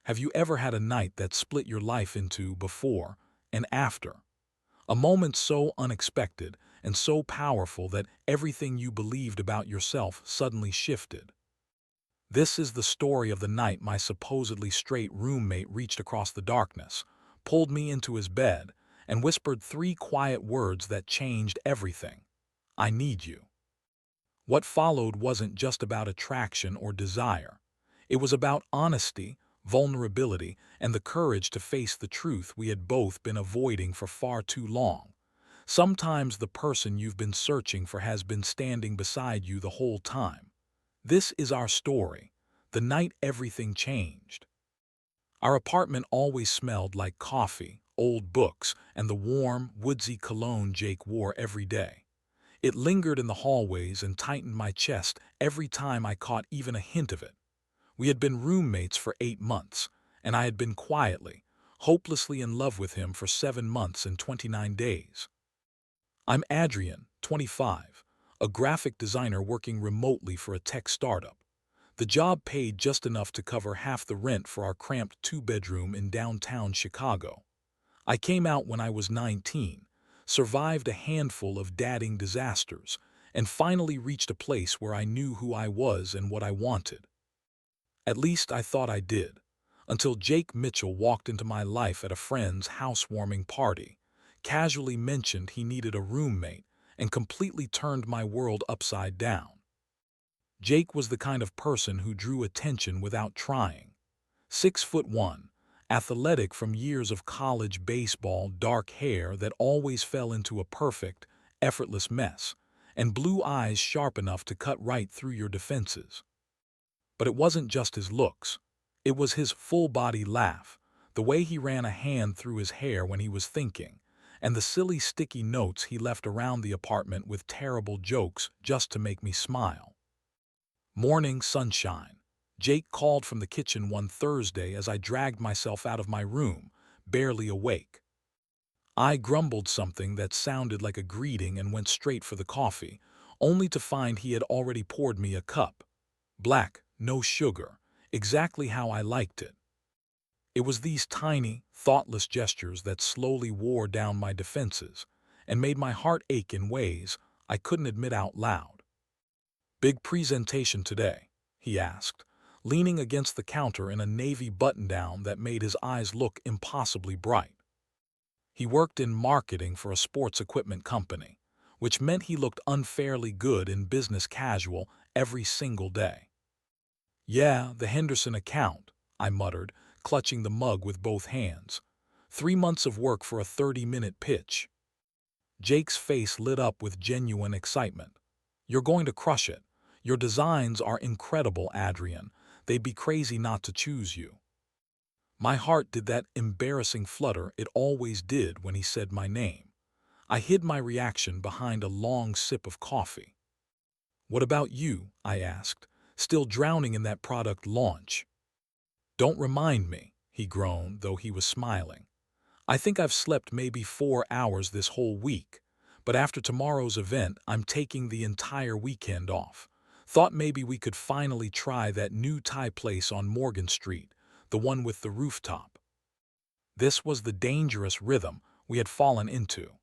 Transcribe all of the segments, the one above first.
Have you ever had a night that split your life into before and after? A moment so unexpected and so powerful that everything you believed about yourself suddenly shifted. This is the story of the night my supposedly straight roommate reached across the darkness, pulled me into his bed, and whispered three quiet words that changed everything. I need you. What followed wasn't just about attraction or desire. It was about honesty, vulnerability, and the courage to face the truth we had both been avoiding for far too long. Sometimes the person you've been searching for has been standing beside you the whole time. This is our story, the night everything changed. Our apartment always smelled like coffee, old books, and the warm, woodsy cologne Jake wore every day. It lingered in the hallways and tightened my chest every time I caught even a hint of it. We had been roommates for 8 months, and I had been quietly, hopelessly in love with him for 7 months and 29 days. I'm Adrian, 25, a graphic designer working remotely for a tech startup. The job paid just enough to cover half the rent for our cramped two-bedroom in downtown Chicago. I came out when I was 19, survived a handful of dating disasters, and finally reached a place where I knew who I was and what I wanted. At least I thought I did, until Jake Mitchell walked into my life at a friend's housewarming party, casually mentioned he needed a roommate, and completely turned my world upside down. Jake was the kind of person who drew attention without trying. 6'1", athletic from years of college baseball, dark hair that always fell into a perfect, effortless mess, and blue eyes sharp enough to cut right through your defenses. But it wasn't just his looks. It was his full-body laugh, the way he ran a hand through his hair when he was thinking, and the silly sticky notes he left around the apartment with terrible jokes just to make me smile. Morning sunshine. Jake called from the kitchen one Thursday as I dragged myself out of my room, barely awake. I grumbled something that sounded like a greeting and went straight for the coffee, only to find he had already poured me a cup. Black, no sugar, exactly how I liked it. It was these tiny, thoughtless gestures that slowly wore down my defenses and made my heart ache in ways I couldn't admit out loud. "Big presentation today?" he asked, leaning against the counter in a navy button-down that made his eyes look impossibly bright. He worked in marketing for a sports equipment company, which meant he looked unfairly good in business casual every single day. "Yeah, the Henderson account," I muttered, clutching the mug with both hands. 3 months of work for a 30-minute pitch. Jake's face lit up with genuine excitement. "You're going to crush it. Your designs are incredible, Adrian. They'd be crazy not to choose you." My heart did that embarrassing flutter it always did when he said my name. I hid my reaction behind a long sip of coffee. "What about you?" I asked, still drowning in that product launch. "Don't remind me," he groaned, though he was smiling. "I think I've slept maybe 4 hours this whole week, but after tomorrow's event, I'm taking the entire weekend off. Thought maybe we could finally try that new Thai place on Morgan Street, the one with the rooftop." This was the dangerous rhythm we had fallen into.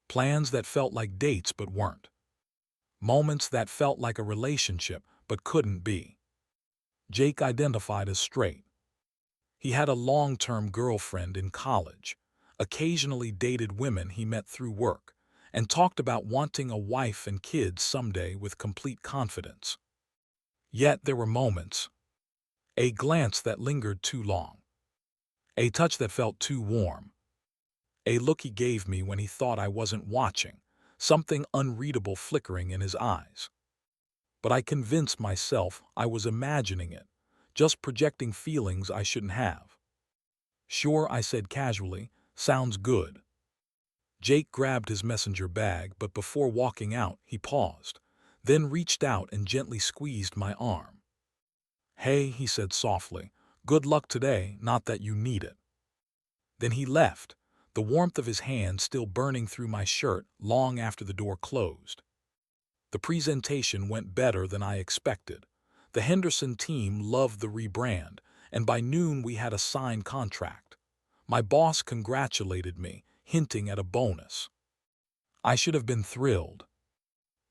Plans that felt like dates but weren't. Moments that felt like a relationship but couldn't be. Jake identified as straight. He had a long-term girlfriend in college, occasionally dated women he met through work, and talked about wanting a wife and kids someday with complete confidence. Yet there were moments. A glance that lingered too long. A touch that felt too warm. A look he gave me when he thought I wasn't watching, something unreadable flickering in his eyes. But I convinced myself I was imagining it, just projecting feelings I shouldn't have. "Sure," I said casually, "sounds good." Jake grabbed his messenger bag, but before walking out, he paused, then reached out and gently squeezed my arm. "Hey," he said softly, "good luck today, not that you need it." Then he left, the warmth of his hand still burning through my shirt long after the door closed. The presentation went better than I expected. The Henderson team loved the rebrand, and by noon we had a signed contract. My boss congratulated me, hinting at a bonus. I should have been thrilled.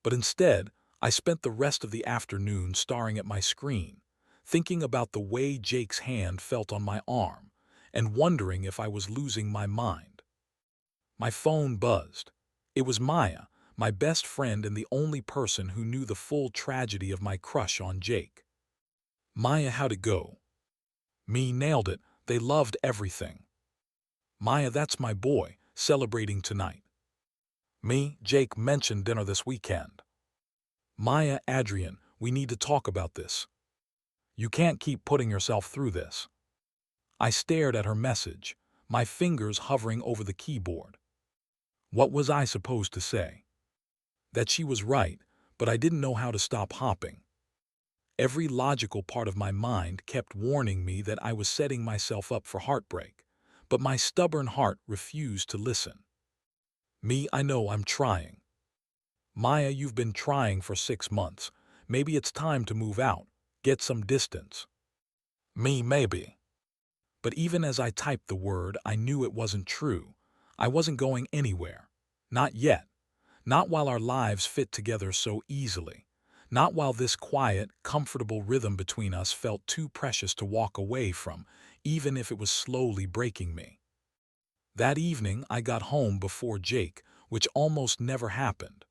But instead, I spent the rest of the afternoon staring at my screen, thinking about the way Jake's hand felt on my arm, and wondering if I was losing my mind. My phone buzzed. It was Maya, my best friend and the only person who knew the full tragedy of my crush on Jake. Maya, how'd it go? Me, nailed it. They loved everything. Maya, that's my boy, celebrating tonight. Me, Jake mentioned dinner this weekend. Maya, Adrian, we need to talk about this. You can't keep putting yourself through this. I stared at her message, my fingers hovering over the keyboard. What was I supposed to say? That she was right, but I didn't know how to stop hopping. Every logical part of my mind kept warning me that I was setting myself up for heartbreak, but my stubborn heart refused to listen. Me, I know I'm trying. Maya, you've been trying for 6 months. Maybe it's time to move out, get some distance. Me, maybe. But even as I typed the word, I knew it wasn't true. I wasn't going anywhere. Not yet. Not while our lives fit together so easily. Not while this quiet, comfortable rhythm between us felt too precious to walk away from, even if it was slowly breaking me. That evening, I got home before Jake, which almost never happened.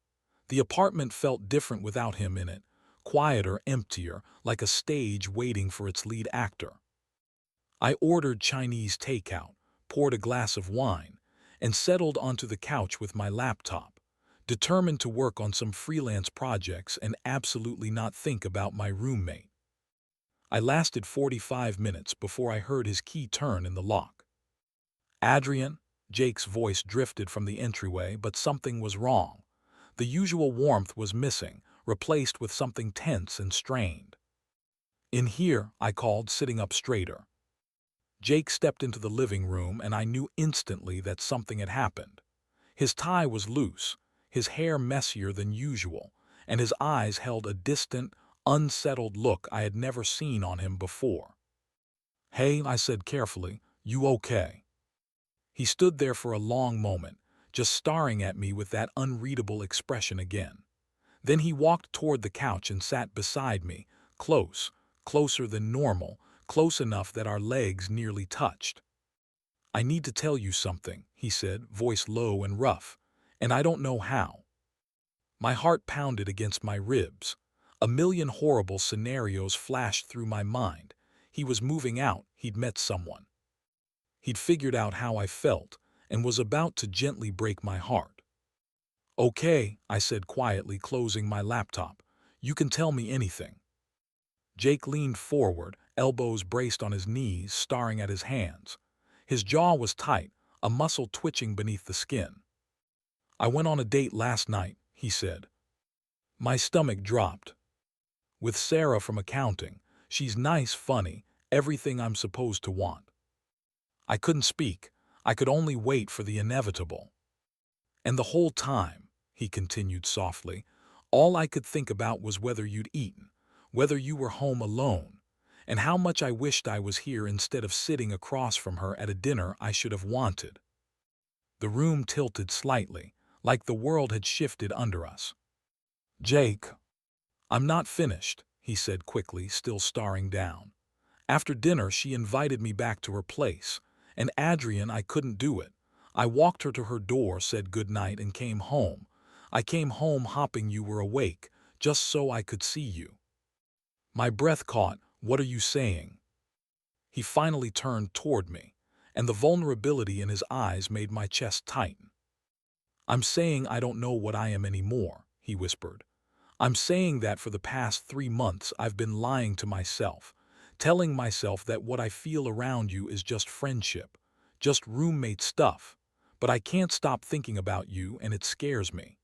The apartment felt different without him in it, quieter, emptier, like a stage waiting for its lead actor. I ordered Chinese takeout, poured a glass of wine, and settled onto the couch with my laptop, determined to work on some freelance projects and absolutely not think about my roommate. I lasted 45 minutes before I heard his key turn in the lock. Adrian, Jake's voice drifted from the entryway, but something was wrong. The usual warmth was missing, replaced with something tense and strained. In here, I called, sitting up straighter. Jake stepped into the living room, and I knew instantly that something had happened. His tie was loose, his hair messier than usual, and his eyes held a distant, unsettled look I had never seen on him before. "Hey," I said carefully, "you okay?" He stood there for a long moment, just staring at me with that unreadable expression again. Then he walked toward the couch and sat beside me, closer than normal, close enough that our legs nearly touched. "I need to tell you something," he said, voice low and rough, "and I don't know how." My heart pounded against my ribs. A million horrible scenarios flashed through my mind. He was moving out, he'd met someone. He'd figured out how I felt, and was about to gently break my heart. "Okay," I said quietly, closing my laptop. "You can tell me anything." Jake leaned forward, elbows braced on his knees, staring at his hands. His jaw was tight, a muscle twitching beneath the skin. "I went on a date last night," he said. My stomach dropped. "With Sarah from accounting. She's nice, funny, everything I'm supposed to want." I couldn't speak. I could only wait for the inevitable. "And the whole time," he continued softly, "all I could think about was whether you'd eaten, whether you were home alone, and how much I wished I was here instead of sitting across from her at a dinner I should have wanted." The room tilted slightly, like the world had shifted under us. "Jake, I'm not finished," he said quickly, still staring down. "After dinner, she invited me back to her place, and Adrian, I couldn't do it. I walked her to her door, said goodnight, and came home. I came home hoping you were awake, just so I could see you." My breath caught. "What are you saying?" He finally turned toward me, and the vulnerability in his eyes made my chest tighten. "I'm saying I don't know what I am anymore," he whispered. "I'm saying that for the past 3 months I've been lying to myself, telling myself that what I feel around you is just friendship, just roommate stuff, but I can't stop thinking about you and it scares me."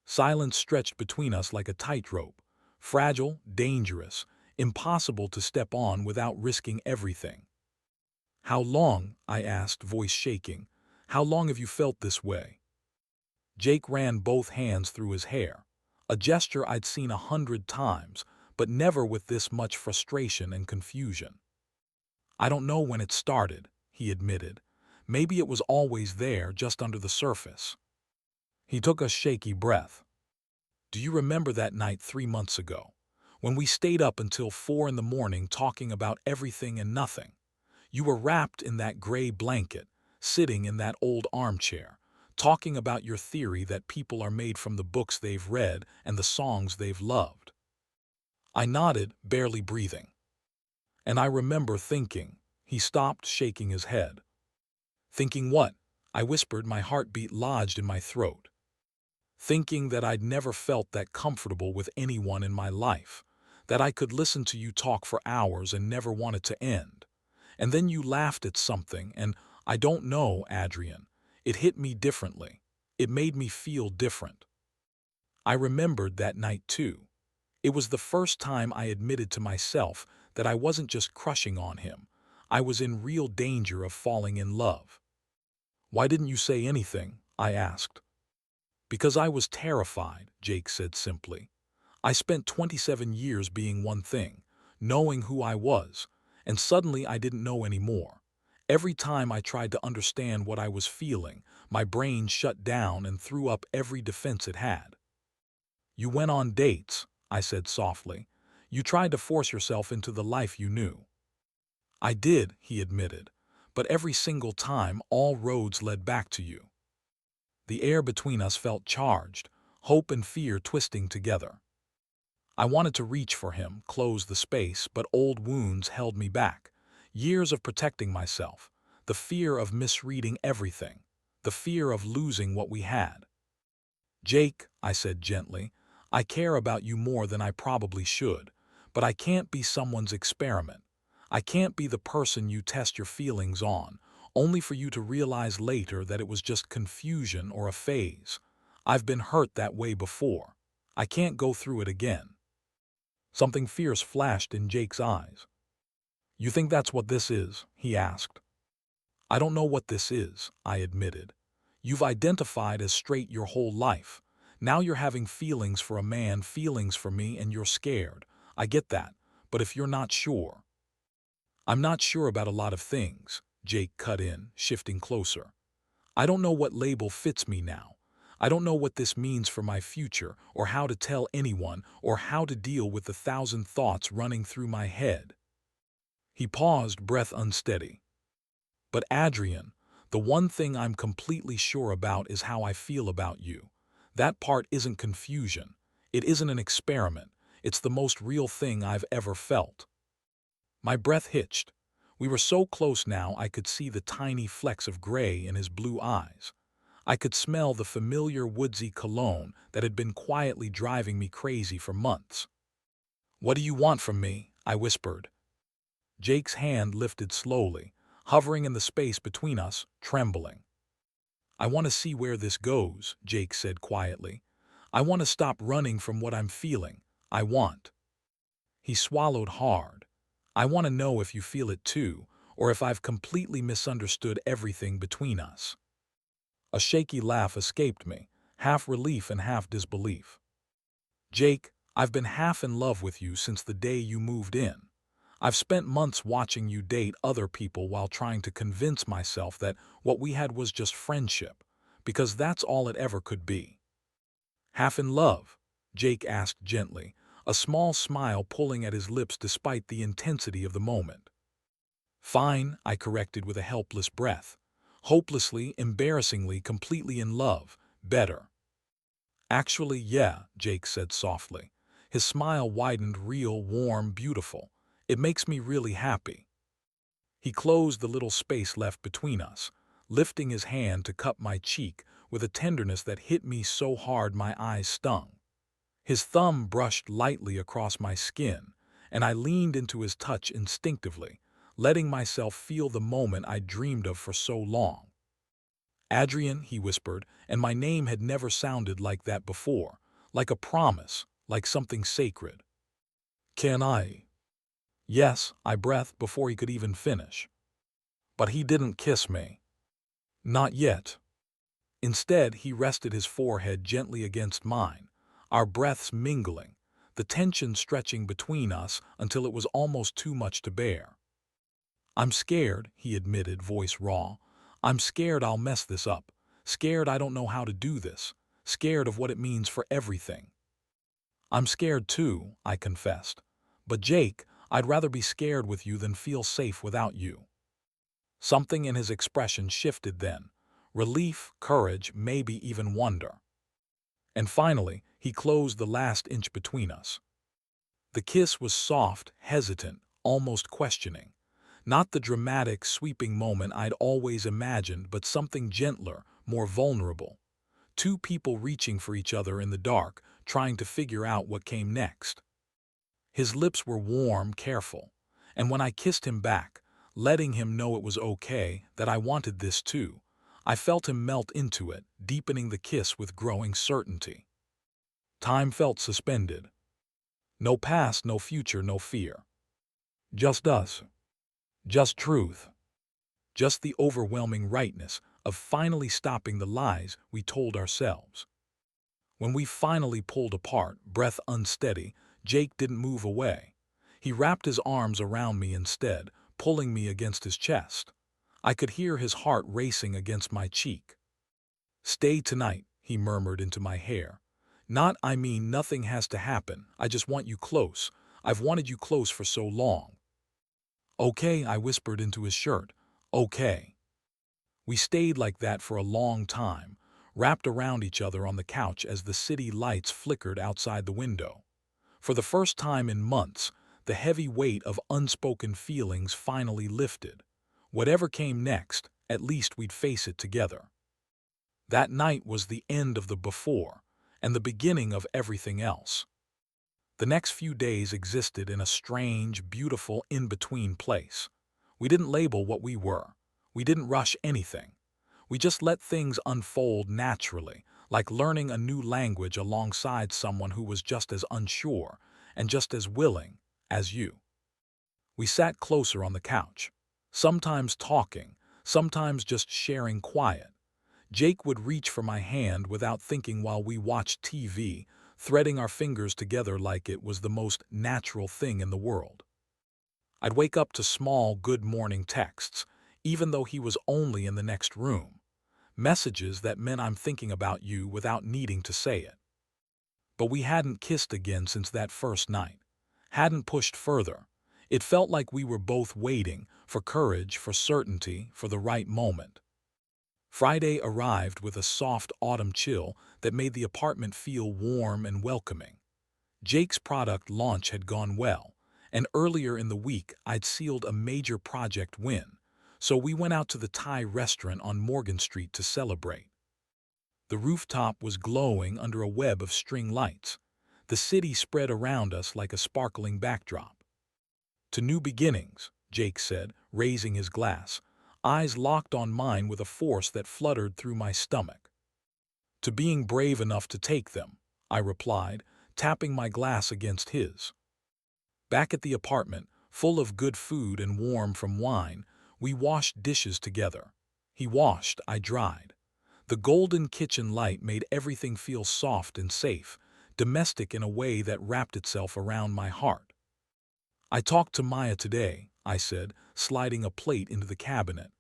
Silence stretched between us like a tightrope, fragile, dangerous, impossible to step on without risking everything. "How long?" I asked, voice shaking. "How long have you felt this way?" Jake ran both hands through his hair, a gesture I'd seen 100 times, but never with this much frustration and confusion. I don't know when it started, he admitted. Maybe it was always there, just under the surface. He took a shaky breath. Do you remember that night 3 months ago, when we stayed up until 4 in the morning talking about everything and nothing? You were wrapped in that gray blanket, sitting in that old armchair, talking about your theory that people are made from the books they've read and the songs they've loved. I nodded, barely breathing. And I remember thinking. He stopped, shaking his head. Thinking what? I whispered, my heartbeat lodged in my throat. Thinking that I'd never felt that comfortable with anyone in my life, that I could listen to you talk for hours and never want it to end. And then you laughed at something, and I don't know, Adrian. It hit me differently. It made me feel different. I remembered that night too. It was the first time I admitted to myself that I wasn't just crushing on him. I was in real danger of falling in love. Why didn't you say anything? I asked. Because I was terrified, Jake said simply. I spent 27 years being one thing, knowing who I was, and suddenly I didn't know anymore. Every time I tried to understand what I was feeling, my brain shut down and threw up every defense it had. You went on dates, I said softly. You tried to force yourself into the life you knew. I did, he admitted, but every single time all roads led back to you. The air between us felt charged, hope and fear twisting together. I wanted to reach for him, close the space, but old wounds held me back. Years of protecting myself, the fear of misreading everything, the fear of losing what we had. Jake, I said gently, I care about you more than I probably should, but I can't be someone's experiment. I can't be the person you test your feelings on, only for you to realize later that it was just confusion or a phase. I've been hurt that way before. I can't go through it again. Something fierce flashed in Jake's eyes. You think that's what this is? He asked. I don't know what this is, I admitted. You've identified as straight your whole life. Now you're having feelings for a man, feelings for me, and you're scared. I get that, but if you're not sure... I'm not sure about a lot of things, Jake cut in, shifting closer. I don't know what label fits me now. I don't know what this means for my future, or how to tell anyone, or how to deal with the 1,000 thoughts running through my head. He paused, breath unsteady. But Adrian, the one thing I'm completely sure about is how I feel about you. That part isn't confusion. It isn't an experiment. It's the most real thing I've ever felt. My breath hitched. We were so close now I could see the tiny flecks of gray in his blue eyes. I could smell the familiar woodsy cologne that had been quietly driving me crazy for months. What do you want from me? I whispered. Jake's hand lifted slowly, hovering in the space between us, trembling. I want to see where this goes, Jake said quietly. I want to stop running from what I'm feeling. I want. He swallowed hard. I want to know if you feel it too, or if I've completely misunderstood everything between us. A shaky laugh escaped me, half relief and half disbelief. Jake, I've been half in love with you since the day you moved in. I've spent months watching you date other people while trying to convince myself that what we had was just friendship, because that's all it ever could be. Half in love? Jake asked gently, a small smile pulling at his lips despite the intensity of the moment. Fine, I corrected with a helpless breath. Hopelessly, embarrassingly, completely in love. Better. Actually, yeah, Jake said softly. His smile widened, real, warm, beautiful. It makes me really happy. He closed the little space left between us, lifting his hand to cup my cheek with a tenderness that hit me so hard my eyes stung. His thumb brushed lightly across my skin, and I leaned into his touch instinctively, letting myself feel the moment I'd dreamed of for so long. Adrian, he whispered, and my name had never sounded like that before, like a promise, like something sacred. Can I? Yes, I breathed before he could even finish. But he didn't kiss me. Not yet. Instead, he rested his forehead gently against mine, our breaths mingling, the tension stretching between us until it was almost too much to bear. I'm scared, he admitted, voice raw. I'm scared I'll mess this up. Scared I don't know how to do this. Scared of what it means for everything. I'm scared too, I confessed. But Jake, I'd rather be scared with you than feel safe without you. Something in his expression shifted then. Relief, courage, maybe even wonder. And finally, he closed the last inch between us. The kiss was soft, hesitant, almost questioning. Not the dramatic, sweeping moment I'd always imagined, but something gentler, more vulnerable. Two people reaching for each other in the dark, trying to figure out what came next. His lips were warm, careful, and when I kissed him back, letting him know it was okay, that I wanted this too, I felt him melt into it, deepening the kiss with growing certainty. Time felt suspended. No past, no future, no fear. Just us. Just truth. Just the overwhelming rightness of finally stopping the lies we told ourselves. When we finally pulled apart, breath unsteady, Jake didn't move away. He wrapped his arms around me instead, pulling me against his chest. I could hear his heart racing against my cheek. Stay tonight, he murmured into my hair. Not, I mean, nothing has to happen. I just want you close. I've wanted you close for so long. Okay, I whispered into his shirt. Okay. We stayed like that for a long time, wrapped around each other on the couch as the city lights flickered outside the window. For the first time in months, the heavy weight of unspoken feelings finally lifted. Whatever came next, at least we'd face it together. That night was the end of the before, and the beginning of everything else. The next few days existed in a strange, beautiful, in-between place. We didn't label what we were. We didn't rush anything. We just let things unfold naturally, like learning a new language alongside someone who was just as unsure and just as willing as you. We sat closer on the couch, sometimes talking, sometimes just sharing quiet. Jake would reach for my hand without thinking while we watched TV, threading our fingers together like it was the most natural thing in the world. I'd wake up to small good morning texts, even though he was only in the next room. Messages that meant I'm thinking about you without needing to say it. But we hadn't kissed again since that first night. Hadn't pushed further. It felt like we were both waiting for courage, for certainty, for the right moment. Friday arrived with a soft autumn chill that made the apartment feel warm and welcoming. Jake's product launch had gone well, and earlier in the week I'd sealed a major project win, so we went out to the Thai restaurant on Morgan Street to celebrate. The rooftop was glowing under a web of string lights. The city spread around us like a sparkling backdrop. To new beginnings, Jake said, raising his glass, eyes locked on mine with a force that fluttered through my stomach. To being brave enough to take them, I replied, tapping my glass against his. Back at the apartment, full of good food and warm from wine, we washed dishes together. He washed, I dried. The golden kitchen light made everything feel soft and safe, domestic in a way that wrapped itself around my heart. I talked to Maya today, I said, sliding a plate into the cabinet.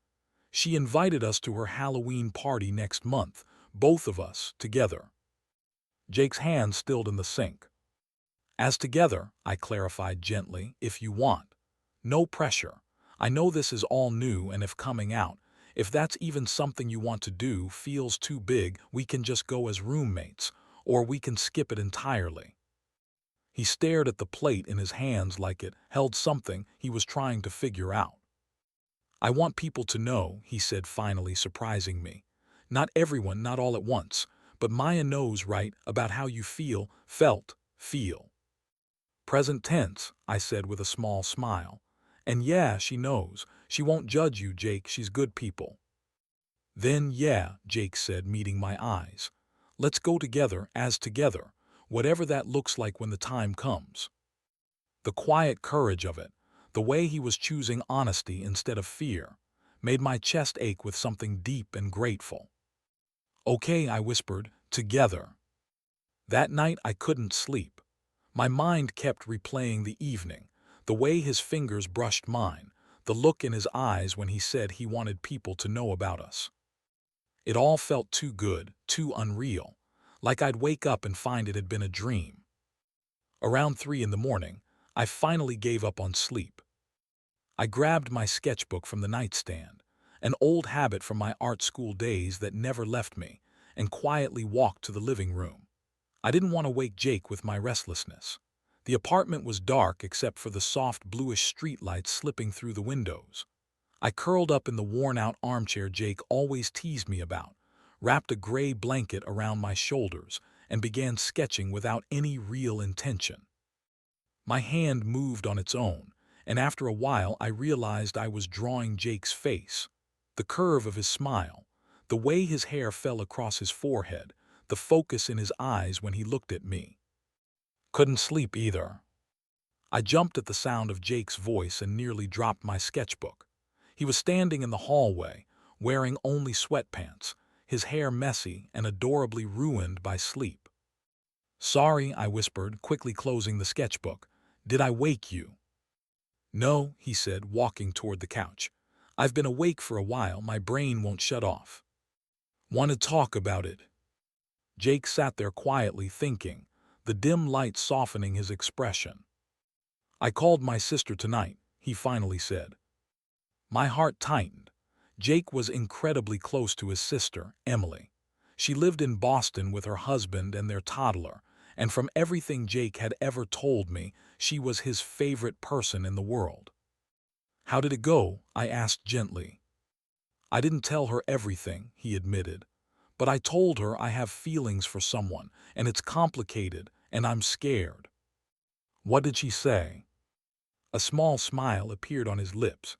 She invited us to her Halloween party next month, both of us, together. Jake's hand stilled in the sink. As together, I clarified gently, if you want. No pressure. I know this is all new, and if coming out, if that's even something you want to do, feels too big, we can just go as roommates, or we can skip it entirely. He stared at the plate in his hands like it held something he was trying to figure out. I want people to know, he said, finally surprising me. Not everyone, not all at once, but Maya knows, right, about how you feel. Present tense, I said with a small smile. And yeah, she knows. She won't judge you, Jake. She's good people. Then yeah, Jake said, meeting my eyes. Let's go together, as together, whatever that looks like when the time comes. The quiet courage of it, the way he was choosing honesty instead of fear, made my chest ache with something deep and grateful. Okay, I whispered, together. That night I couldn't sleep. My mind kept replaying the evening, the way his fingers brushed mine, the look in his eyes when he said he wanted people to know about us. It all felt too good, too unreal, like I'd wake up and find it had been a dream. Around 3 in the morning, I finally gave up on sleep. I grabbed my sketchbook from the nightstand, an old habit from my art school days that never left me, and quietly walked to the living room. I didn't want to wake Jake with my restlessness. The apartment was dark except for the soft bluish streetlights slipping through the windows. I curled up in the worn-out armchair Jake always teased me about, wrapped a gray blanket around my shoulders, and began sketching without any real intention. My hand moved on its own, and after a while I realized I was drawing Jake's face. The curve of his smile, the way his hair fell across his forehead, the focus in his eyes when he looked at me. Couldn't sleep either. I jumped at the sound of Jake's voice and nearly dropped my sketchbook. He was standing in the hallway, wearing only sweatpants, his hair messy and adorably ruined by sleep. "Sorry," I whispered, quickly closing the sketchbook. "Did I wake you?" "No," he said, walking toward the couch. "I've been awake for a while, my brain won't shut off." "Want to talk about it?" Jake sat there quietly thinking, the dim light softening his expression. "I called my sister tonight," he finally said. My heart tightened. Jake was incredibly close to his sister, Emily. She lived in Boston with her husband and their toddler, and from everything Jake had ever told me, she was his favorite person in the world. "How did it go?" I asked gently. "I didn't tell her everything," he admitted. "But I told her I have feelings for someone, and it's complicated, and I'm scared." "What did she say?" A small smile appeared on his lips.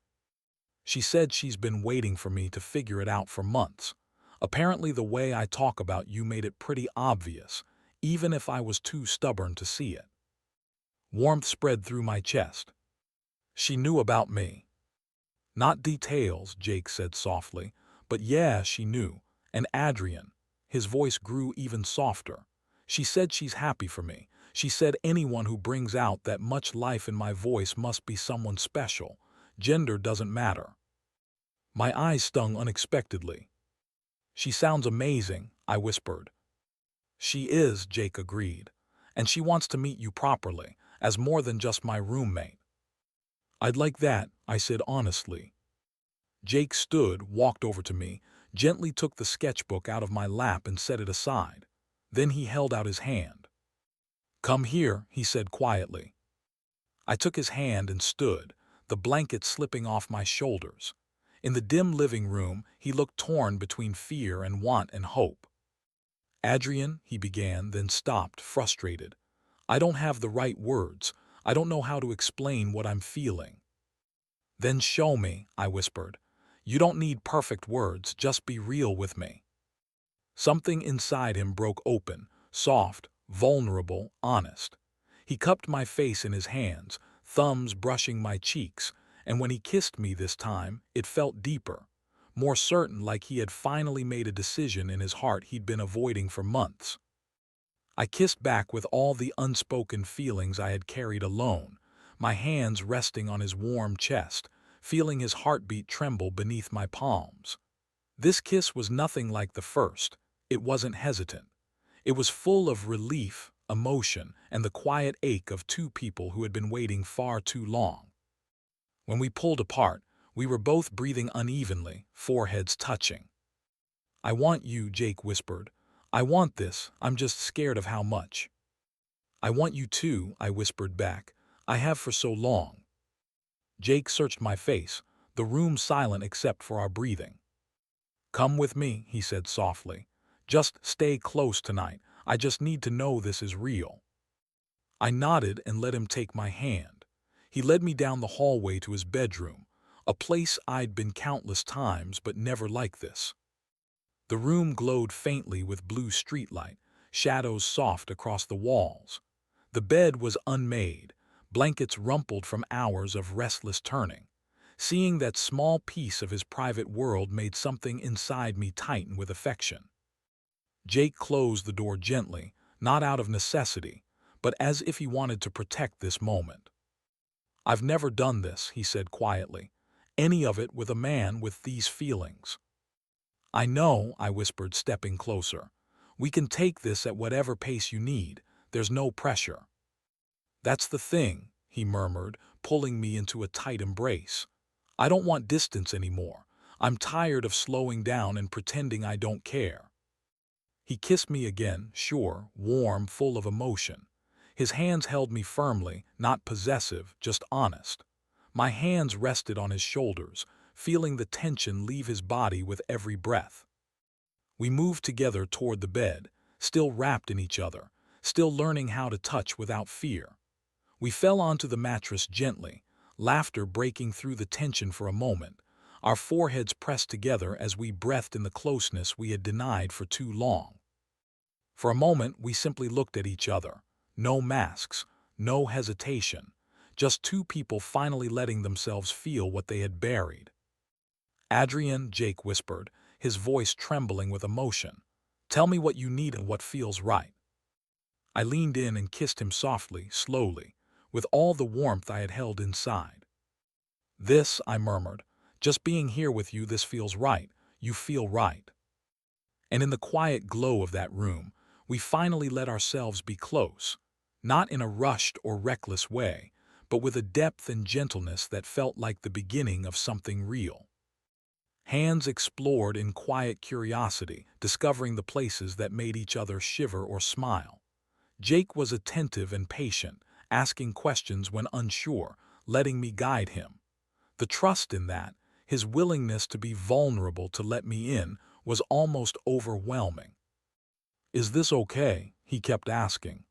"She said she's been waiting for me to figure it out for months. Apparently the way I talk about you made it pretty obvious, even if I was too stubborn to see it." Warmth spread through my chest. "She knew about me." "Not details," Jake said softly, "but yeah, she knew. And Adrian." His voice grew even softer. "She said she's happy for me. She said anyone who brings out that much life in my voice must be someone special. Gender doesn't matter." My eyes stung unexpectedly. "She sounds amazing," I whispered. "She is," Jake agreed. "And she wants to meet you properly, as more than just my roommate." "I'd like that," I said honestly. Jake stood, walked over to me, gently took the sketchbook out of my lap and set it aside. Then he held out his hand. "Come here," he said quietly. I took his hand and stood, the blanket slipping off my shoulders. In the dim living room, he looked torn between fear and want and hope. "Adrian," he began, then stopped, frustrated. "I don't have the right words. I don't know how to explain what I'm feeling." "Then show me," I whispered. "You don't need perfect words, just be real with me." Something inside him broke open, soft, vulnerable, honest. He cupped my face in his hands, thumbs brushing my cheeks, and when he kissed me this time, it felt deeper, more certain, like he had finally made a decision in his heart he'd been avoiding for months. I kissed back with all the unspoken feelings I had carried alone, my hands resting on his warm chest, feeling his heartbeat tremble beneath my palms. This kiss was nothing like the first. It wasn't hesitant. It was full of relief, emotion, and the quiet ache of two people who had been waiting far too long. When we pulled apart, we were both breathing unevenly, foreheads touching. "I want you," Jake whispered. "I want this, I'm just scared of how much." "I want you too," I whispered back. "I have for so long." Jake searched my face, the room silent except for our breathing. "Come with me," he said softly. "Just stay close tonight. I just need to know this is real." I nodded and let him take my hand. He led me down the hallway to his bedroom, a place I'd been countless times but never like this. The room glowed faintly with blue streetlight, shadows soft across the walls. The bed was unmade, blankets rumpled from hours of restless turning. Seeing that small piece of his private world made something inside me tighten with affection. Jake closed the door gently, not out of necessity, but as if he wanted to protect this moment. "I've never done this," he said quietly, any of it with a man with these feelings. I know, I whispered, stepping closer. We can take this at whatever pace you need. There's no pressure. That's the thing, he murmured, pulling me into a tight embrace. I don't want distance anymore. I'm tired of slowing down and pretending I don't care. He kissed me again, sure, warm, full of emotion. His hands held me firmly, not possessive, just honest. My hands rested on his shoulders, feeling the tension leave his body with every breath. We moved together toward the bed, still wrapped in each other, still learning how to touch without fear. We fell onto the mattress gently, laughter breaking through the tension for a moment, our foreheads pressed together as we breathed in the closeness we had denied for too long. For a moment, we simply looked at each other. No masks, no hesitation, just two people finally letting themselves feel what they had buried. Adrian, Jake whispered, his voice trembling with emotion. Tell me what you need and what feels right. I leaned in and kissed him softly, slowly, with all the warmth I had held inside. This, I murmured, just being here with you, this feels right. You feel right. And in the quiet glow of that room, we finally let ourselves be close, not in a rushed or reckless way, but with a depth and gentleness that felt like the beginning of something real. Hands explored in quiet curiosity, discovering the places that made each other shiver or smile. Jake was attentive and patient, asking questions when unsure, letting me guide him. The trust in that, his willingness to be vulnerable to let me in, was almost overwhelming. Is this okay? He kept asking.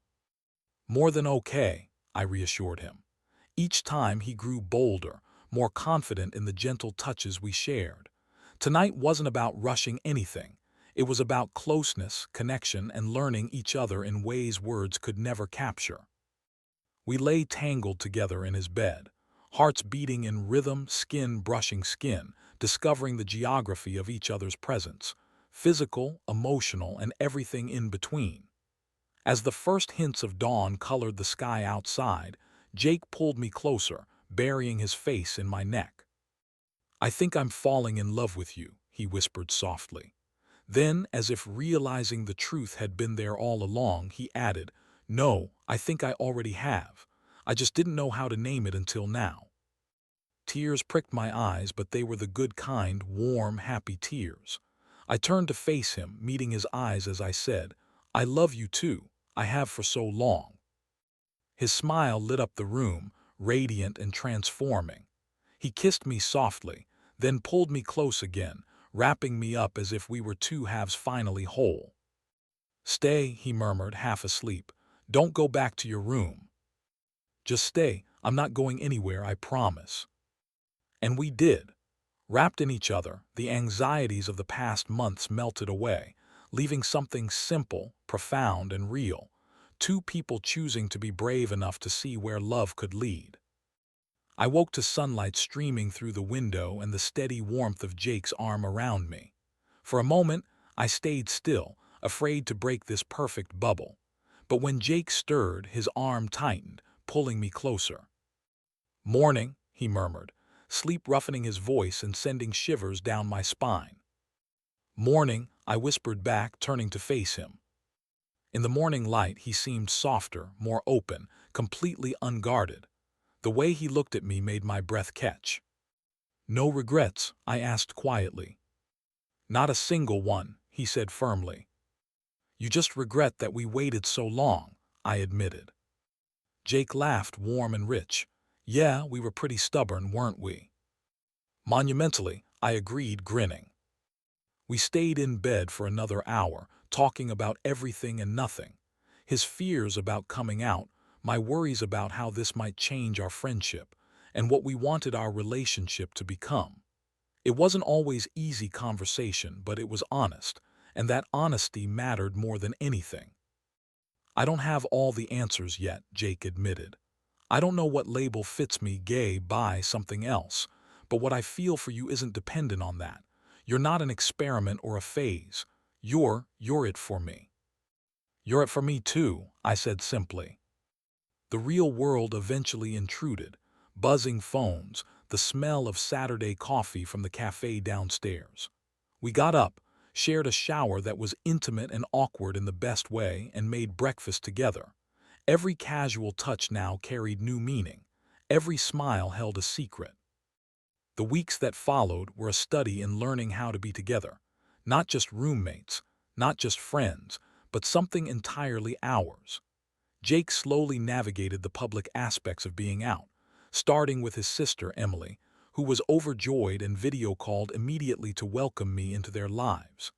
More than okay, I reassured him. Each time he grew bolder, more confident in the gentle touches we shared. Tonight wasn't about rushing anything. It was about closeness, connection, and learning each other in ways words could never capture. We lay tangled together in his bed, hearts beating in rhythm, skin brushing skin, discovering the geography of each other's presence, physical, emotional, and everything in between. As the first hints of dawn colored the sky outside, Jake pulled me closer, burying his face in my neck. I think I'm falling in love with you, he whispered softly. Then, as if realizing the truth had been there all along, he added, No, I think I already have. I just didn't know how to name it until now. Tears pricked my eyes, but they were the good kind, warm, happy tears. I turned to face him, meeting his eyes as I said, I love you too. I have for so long. His smile lit up the room, radiant and transforming. He kissed me softly, then pulled me close again, wrapping me up as if we were two halves finally whole. Stay, he murmured, half asleep. Don't go back to your room. Just stay. I'm not going anywhere, I promise. And we did. Wrapped in each other, the anxieties of the past months melted away, leaving something simple, profound, and real. Two people choosing to be brave enough to see where love could lead. I woke to sunlight streaming through the window and the steady warmth of Jake's arm around me. For a moment, I stayed still, afraid to break this perfect bubble. But when Jake stirred, his arm tightened, pulling me closer. Morning, he murmured, sleep roughening his voice and sending shivers down my spine. Morning, I whispered back, turning to face him. In the morning light, he seemed softer, more open, completely unguarded. The way he looked at me made my breath catch. No regrets, I asked quietly. Not a single one, he said firmly. You just regret that we waited so long, I admitted. Jake laughed, warm and rich. Yeah, we were pretty stubborn, weren't we? Monumentally, I agreed, grinning. We stayed in bed for another hour, talking about everything and nothing. His fears about coming out, my worries about how this might change our friendship, and what we wanted our relationship to become. It wasn't always easy conversation, but it was honest, and that honesty mattered more than anything. I don't have all the answers yet, Jake admitted. I don't know what label fits me, gay, bi, something else, but what I feel for you isn't dependent on that. You're not an experiment or a phase. You're it for me. You're it for me too, I said simply. The real world eventually intruded. Buzzing phones, the smell of Saturday coffee from the cafe downstairs. We got up, shared a shower that was intimate and awkward in the best way, and made breakfast together. Every casual touch now carried new meaning. Every smile held a secret. The weeks that followed were a study in learning how to be together, not just roommates, not just friends, but something entirely ours. Jake slowly navigated the public aspects of being out, starting with his sister, Emily, who was overjoyed and video called immediately to welcome me into their lives.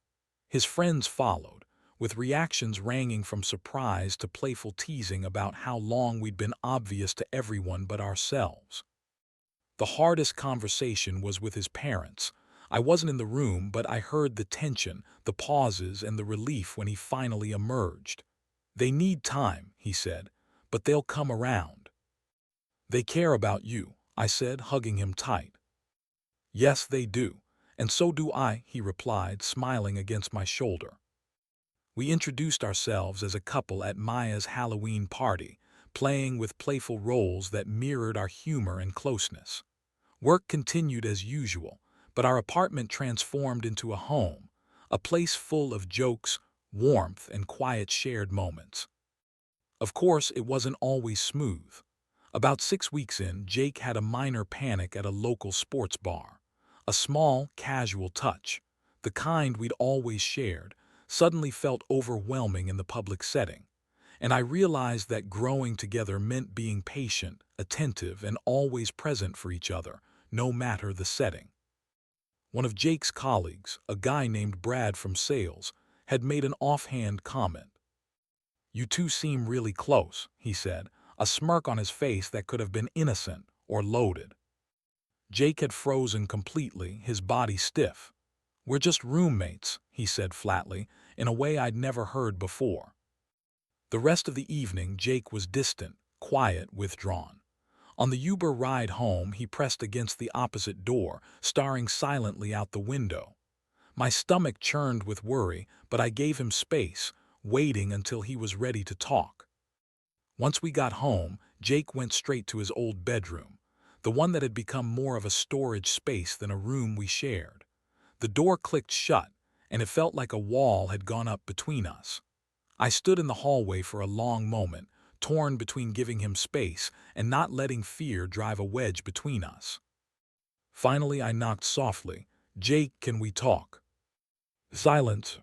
His friends followed, with reactions ranging from surprise to playful teasing about how long we'd been obvious to everyone but ourselves. The hardest conversation was with his parents. I wasn't in the room, but I heard the tension, the pauses, and the relief when he finally emerged. "They need time," he said, "but they'll come around." "They care about you," I said, hugging him tight. "Yes, they do. And so do I," he replied, smiling against my shoulder. We introduced ourselves as a couple at Maya's Halloween party, playing with playful roles that mirrored our humor and closeness. Work continued as usual, but our apartment transformed into a home, a place full of jokes, warmth, and quiet shared moments. Of course, it wasn't always smooth. About 6 weeks in, Jake had a minor panic at a local sports bar. A small, casual touch, the kind we'd always shared, suddenly felt overwhelming in the public setting. And I realized that growing together meant being patient, attentive, and always present for each other, no matter the setting. One of Jake's colleagues, a guy named Brad from sales, had made an offhand comment. "You two seem really close," he said, a smirk on his face that could have been innocent or loaded. Jake had frozen completely, his body stiff. "We're just roommates," he said flatly, in a way I'd never heard before. The rest of the evening, Jake was distant, quiet, withdrawn. On the Uber ride home, he pressed against the opposite door, staring silently out the window. My stomach churned with worry, but I gave him space, waiting until he was ready to talk. Once we got home, Jake went straight to his old bedroom, the one that had become more of a storage space than a room we shared. The door clicked shut, and it felt like a wall had gone up between us. I stood in the hallway for a long moment, torn between giving him space and not letting fear drive a wedge between us. Finally, I knocked softly. "Jake, can we talk?" Silence.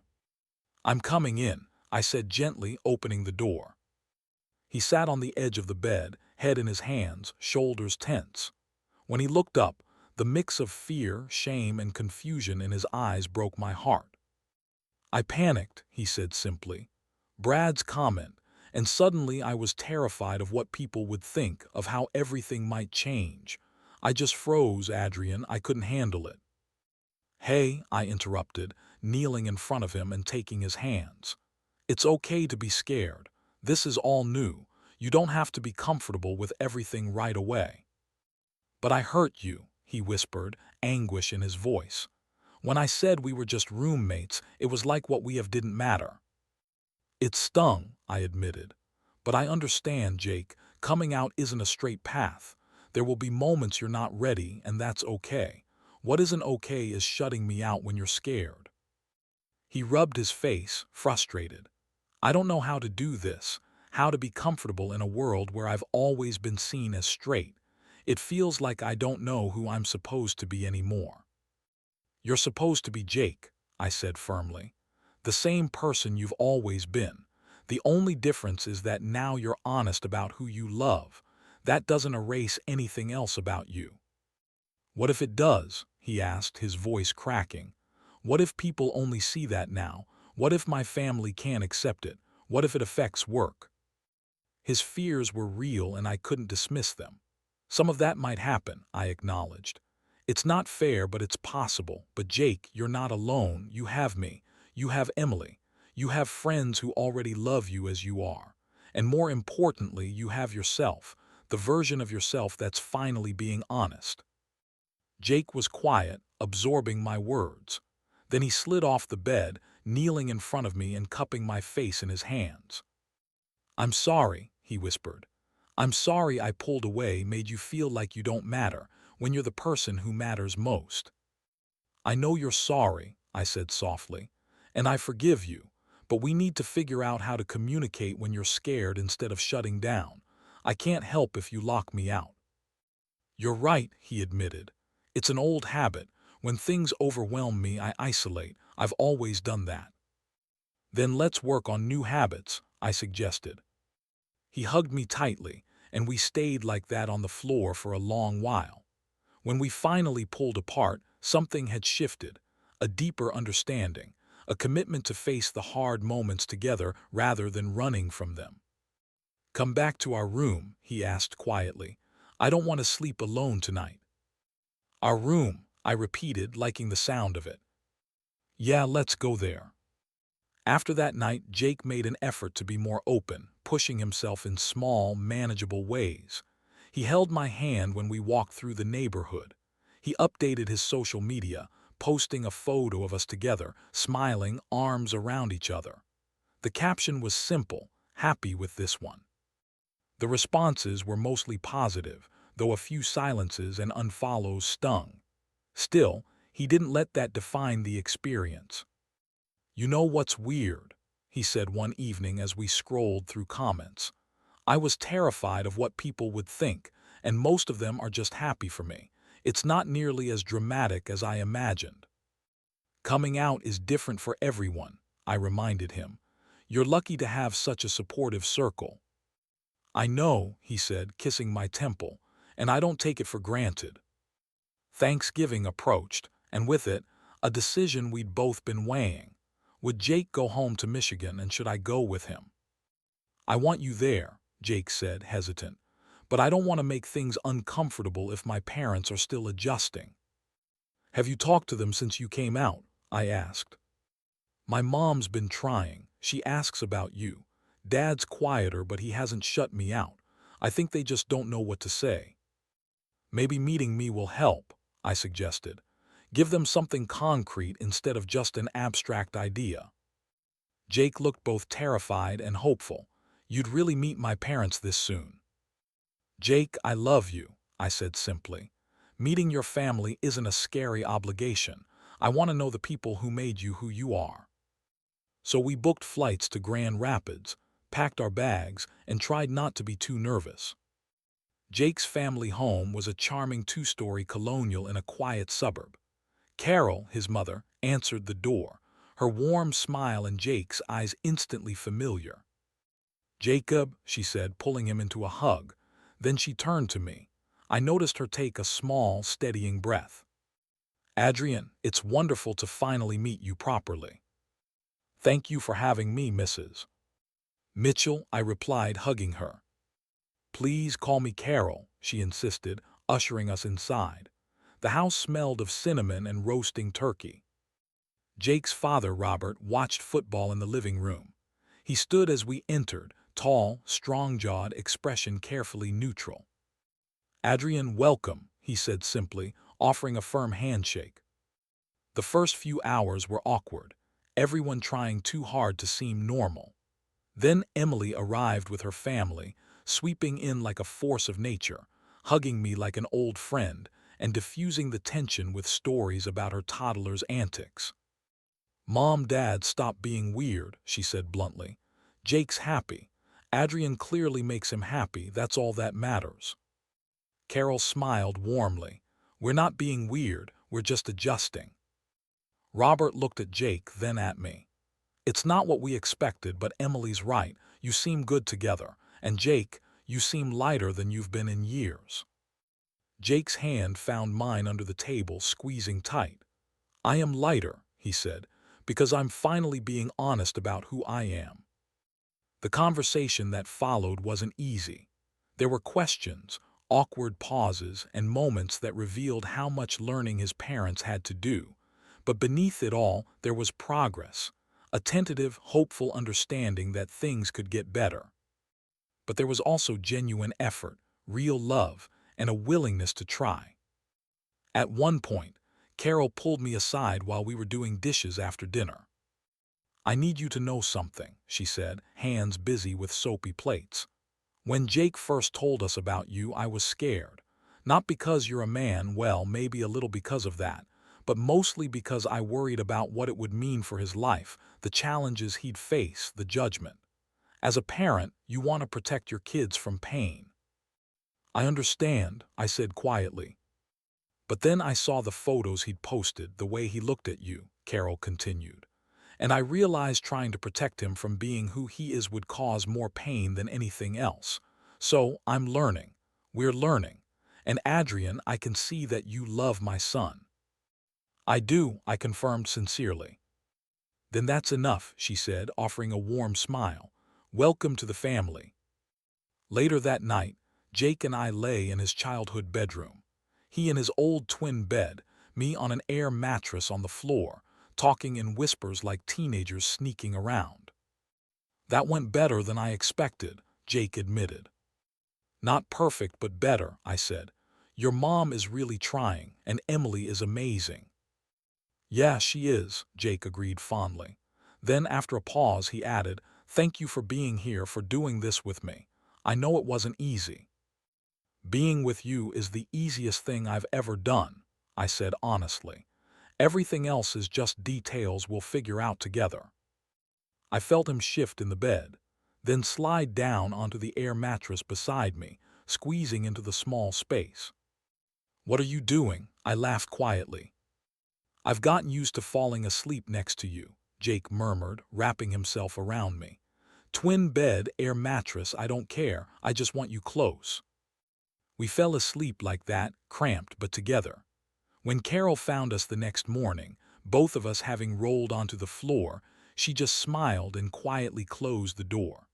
"I'm coming in," I said gently, opening the door. He sat on the edge of the bed, head in his hands, shoulders tense. When he looked up, the mix of fear, shame, and confusion in his eyes broke my heart. "I panicked," he said simply. "Brad's comment, and suddenly I was terrified of what people would think, of how everything might change. I just froze, Adrian. I couldn't handle it." "Hey," I interrupted, kneeling in front of him and taking his hands. "It's okay to be scared. This is all new. You don't have to be comfortable with everything right away." "But I hurt you," he whispered, anguish in his voice. "When I said we were just roommates, it was like what we have didn't matter." "It stung," I admitted. "But I understand, Jake. Coming out isn't a straight path. There will be moments you're not ready, and that's okay. What isn't okay is shutting me out when you're scared." He rubbed his face, frustrated. "I don't know how to do this, how to be comfortable in a world where I've always been seen as straight. It feels like I don't know who I'm supposed to be anymore." "You're supposed to be Jake," I said firmly. "The same person you've always been. The only difference is that now you're honest about who you love. That doesn't erase anything else about you." "What if it does?" he asked, his voice cracking. "What if people only see that now? What if my family can't accept it? What if it affects work?" His fears were real and I couldn't dismiss them. "Some of that might happen," I acknowledged. "It's not fair, but it's possible. But Jake, you're not alone. You have me. You have Emily. You have friends who already love you as you are. And more importantly, you have yourself, the version of yourself that's finally being honest." Jake was quiet, absorbing my words. Then he slid off the bed, kneeling in front of me and cupping my face in his hands. "I'm sorry," he whispered. "I'm sorry I pulled away, made you feel like you don't matter. when you're the person who matters most. I know you're sorry, I said softly, and I forgive you, but we need to figure out how to communicate when you're scared instead of shutting down. I can't help if you lock me out. You're right, he admitted. It's an old habit. When things overwhelm me, I isolate. I've always done that. Then let's work on new habits, I suggested. He hugged me tightly, and we stayed like that on the floor for a long while. When we finally pulled apart, something had shifted, a deeper understanding, a commitment to face the hard moments together rather than running from them. Come back to our room, he asked quietly. I don't want to sleep alone tonight. Our room, I repeated, liking the sound of it. Yeah, let's go there. After that night, Jake made an effort to be more open, pushing himself in small, manageable ways. He held my hand when we walked through the neighborhood. He updated his social media, posting a photo of us together, smiling, arms around each other. The caption was simple, happy with this one. The responses were mostly positive, though a few silences and unfollows stung. Still, he didn't let that define the experience. You know what's weird? He said one evening as we scrolled through comments. I was terrified of what people would think, and most of them are just happy for me. It's not nearly as dramatic as I imagined. Coming out is different for everyone, I reminded him. You're lucky to have such a supportive circle. I know, he said, kissing my temple, and I don't take it for granted. Thanksgiving approached, and with it, a decision we'd both been weighing. Would Jake go home to Michigan, and should I go with him? I want you there, Jake said, hesitant, but I don't want to make things uncomfortable if my parents are still adjusting. Have you talked to them since you came out? I asked. My mom's been trying. She asks about you. Dad's quieter, but he hasn't shut me out. I think they just don't know what to say. Maybe meeting me will help, I suggested. Give them something concrete instead of just an abstract idea. Jake looked both terrified and hopeful. You'd really meet my parents this soon. Jake, I love you, I said simply. Meeting your family isn't a scary obligation. I want to know the people who made you who you are. So we booked flights to Grand Rapids, packed our bags, and tried not to be too nervous. Jake's family home was a charming two-story colonial in a quiet suburb. Carol, his mother, answered the door, her warm smile and Jake's eyes instantly familiar. Jacob, she said, pulling him into a hug. Then she turned to me. I noticed her take a small, steadying breath. Adrian, it's wonderful to finally meet you properly. Thank you for having me, Mrs. Mitchell, I replied, hugging her. Please call me Carol, she insisted, ushering us inside. The house smelled of cinnamon and roasting turkey. Jake's father, Robert, watched football in the living room. He stood as we entered, tall, strong-jawed, expression carefully neutral. Adrian, welcome, he said simply, offering a firm handshake. The first few hours were awkward, everyone trying too hard to seem normal. Then Emily arrived with her family, sweeping in like a force of nature, hugging me like an old friend, and diffusing the tension with stories about her toddler's antics. Mom, Dad, stop being weird, she said bluntly. Jake's happy. Adrian clearly makes him happy, that's all that matters. Carol smiled warmly. We're not being weird, we're just adjusting. Robert looked at Jake, then at me. It's not what we expected, but Emily's right. You seem good together. And Jake, you seem lighter than you've been in years. Jake's hand found mine under the table, squeezing tight. I am lighter, he said, because I'm finally being honest about who I am. The conversation that followed wasn't easy. There were questions, awkward pauses, and moments that revealed how much learning his parents had to do. But beneath it all, there was progress, a tentative, hopeful understanding that things could get better. But there was also genuine effort, real love, and a willingness to try. At one point, Carol pulled me aside while we were doing dishes after dinner. I need you to know something, she said, hands busy with soapy plates. When Jake first told us about you, I was scared. Not because you're a man, well, maybe a little because of that, but mostly because I worried about what it would mean for his life, the challenges he'd face, the judgment. As a parent, you want to protect your kids from pain. I understand, I said quietly. But then I saw the photos he'd posted, the way he looked at you, Carol continued. And I realized trying to protect him from being who he is would cause more pain than anything else. So I'm learning. We're learning. And Adrian, I can see that you love my son. I do, I confirmed sincerely. Then that's enough, she said, offering a warm smile. Welcome to the family. Later that night, Jake and I lay in his childhood bedroom. He in his old twin bed, me on an air mattress on the floor, talking in whispers like teenagers sneaking around. That went better than I expected, Jake admitted. Not perfect, but better, I said. Your mom is really trying, and Emily is amazing. Yeah, she is, Jake agreed fondly. Then, after a pause, he added, thank you for being here, for doing this with me. I know it wasn't easy. Being with you is the easiest thing I've ever done, I said honestly. Everything else is just details we'll figure out together. I felt him shift in the bed, then slide down onto the air mattress beside me, squeezing into the small space. What are you doing? I laughed quietly. I've gotten used to falling asleep next to you, Jake murmured, wrapping himself around me. Twin bed, air mattress, I don't care, I just want you close. We fell asleep like that, cramped but together. When Carol found us the next morning, both of us having rolled onto the floor, she just smiled and quietly closed the door.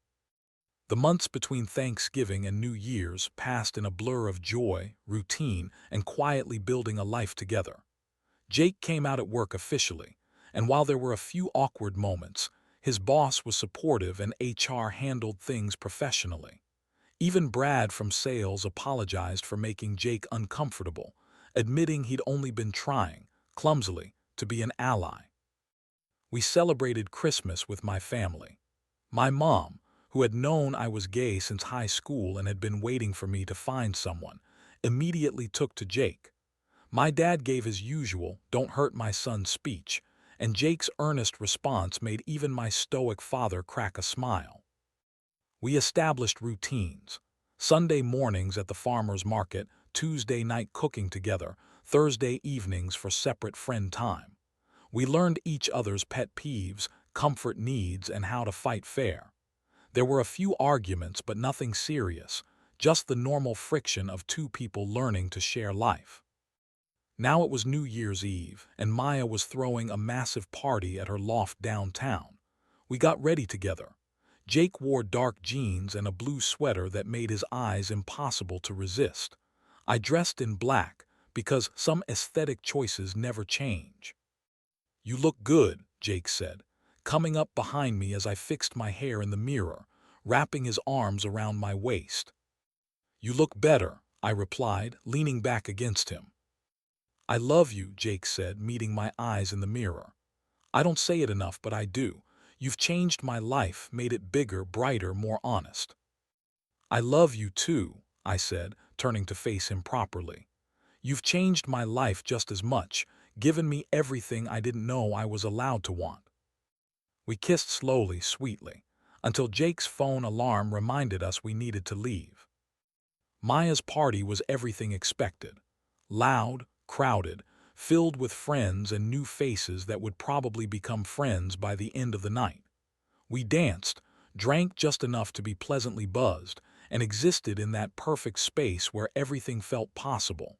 The months between Thanksgiving and New Year's passed in a blur of joy, routine, and quietly building a life together. Jake came out at work officially, and while there were a few awkward moments, his boss was supportive and HR handled things professionally. Even Brad from sales apologized for making Jake uncomfortable, admitting he'd only been trying, clumsily, to be an ally. We celebrated Christmas with my family. My mom, who had known I was gay since high school and had been waiting for me to find someone, immediately took to Jake. My dad gave his usual, don't hurt my son speech, and Jake's earnest response made even my stoic father crack a smile. We established routines. Sunday mornings at the farmer's market, Tuesday night cooking together, Thursday evenings for separate friend time. We learned each other's pet peeves, comfort needs, and how to fight fair. There were a few arguments, but nothing serious, just the normal friction of two people learning to share life. Now it was New Year's Eve, and Maya was throwing a massive party at her loft downtown. We got ready together. Jake wore dark jeans and a blue sweater that made his eyes impossible to resist. I dressed in black, because some aesthetic choices never change. You look good, Jake said, coming up behind me as I fixed my hair in the mirror, wrapping his arms around my waist. You look better, I replied, leaning back against him. I love you, Jake said, meeting my eyes in the mirror. I don't say it enough, but I do. You've changed my life, made it bigger, brighter, more honest. I love you too, I said, turning to face him properly. You've changed my life just as much, given me everything I didn't know I was allowed to want. We kissed slowly, sweetly, until Jake's phone alarm reminded us we needed to leave. Maya's party was everything expected. Loud, crowded, filled with friends and new faces that would probably become friends by the end of the night. We danced, drank just enough to be pleasantly buzzed, and existed in that perfect space where everything felt possible.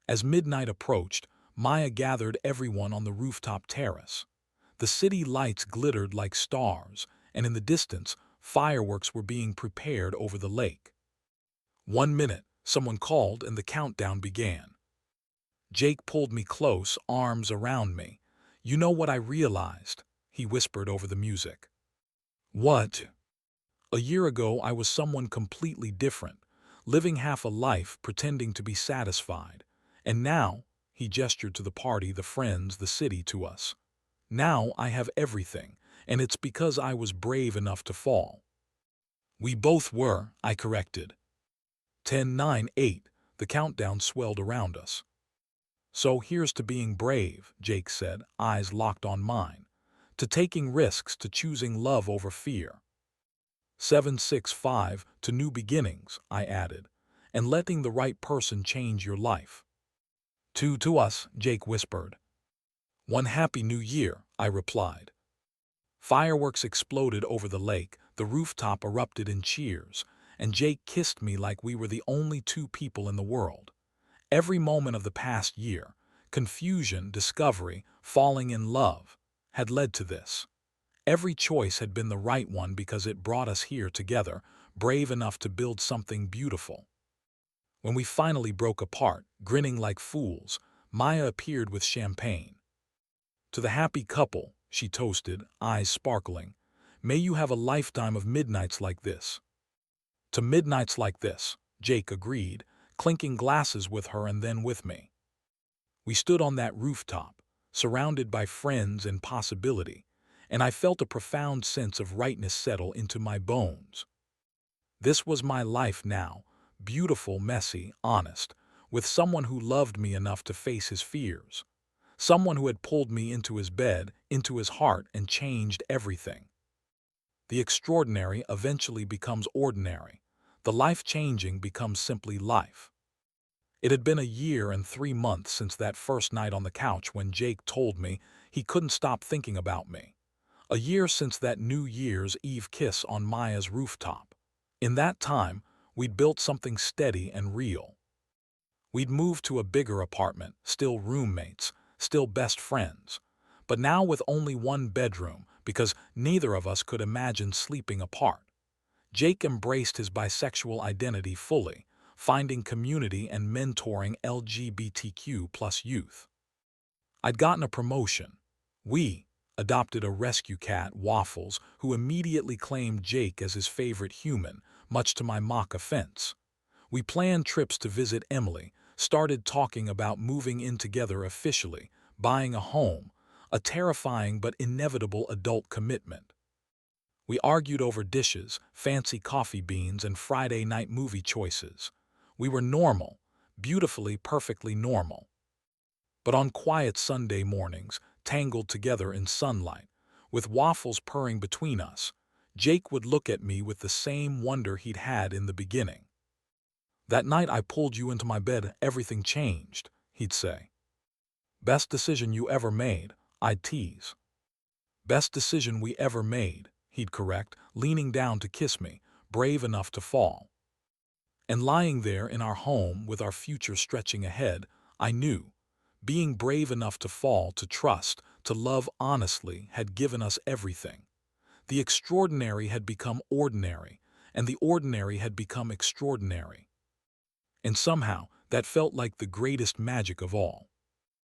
As midnight approached, Maya gathered everyone on the rooftop terrace. The city lights glittered like stars, and in the distance, fireworks were being prepared over the lake. 1 minute, someone called, and the countdown began. Jake pulled me close, arms around me. You know what I realized? He whispered over the music. What? A year ago, I was someone completely different, living half a life pretending to be satisfied. And now, he gestured to the party, the friends, the city, to us. Now I have everything, and it's because I was brave enough to fall. We both were, I corrected. 10, 9, 8. The countdown swelled around us. "So here's to being brave," Jake said, eyes locked on mine. "To taking risks, to choosing love over fear." 765, to new beginnings, I added, "and letting the right person change your life." To us," Jake whispered. "One happy new year," I replied. Fireworks exploded over the lake, the rooftop erupted in cheers, and Jake kissed me like we were the only two people in the world. Every moment of the past year, confusion, discovery, falling in love, had led to this. Every choice had been the right one because it brought us here together, brave enough to build something beautiful. When we finally broke apart, grinning like fools, Maya appeared with champagne. "To the happy couple," she toasted, eyes sparkling, "may you have a lifetime of midnights like this." "To midnights like this," Jake agreed, clinking glasses with her and then with me. We stood on that rooftop, surrounded by friends and possibility, and I felt a profound sense of rightness settle into my bones. This was my life now, beautiful, messy, honest, with someone who loved me enough to face his fears. Someone who had pulled me into his bed, into his heart, and changed everything. The extraordinary eventually becomes ordinary. The life-changing becomes simply life. It had been a year and 3 months since that first night on the couch when Jake told me he couldn't stop thinking about me. A year since that New Year's Eve kiss on Maya's rooftop. In that time, we'd built something steady and real. We'd moved to a bigger apartment, still roommates, still best friends, but now with only one bedroom because neither of us could imagine sleeping apart. Jake embraced his bisexual identity fully, finding community and mentoring LGBTQ plus youth. I'd gotten a promotion. We adopted a rescue cat, Waffles, who immediately claimed Jake as his favorite human, much to my mock offense. We planned trips to visit Emily, started talking about moving in together officially, buying a home, a terrifying but inevitable adult commitment. We argued over dishes, fancy coffee beans, and Friday night movie choices. We were normal, beautifully, perfectly normal. But on quiet Sunday mornings, tangled together in sunlight, with Waffles purring between us, Jake would look at me with the same wonder he'd had in the beginning. "That night I pulled you into my bed, everything changed," he'd say. "Best decision you ever made," I'd tease. "Best decision we ever made," he'd correct, leaning down to kiss me, brave enough to fall. And lying there in our home with our future stretching ahead, I knew, being brave enough to fall, to trust, to love honestly had given us everything. The extraordinary had become ordinary, and the ordinary had become extraordinary. And somehow, that felt like the greatest magic of all.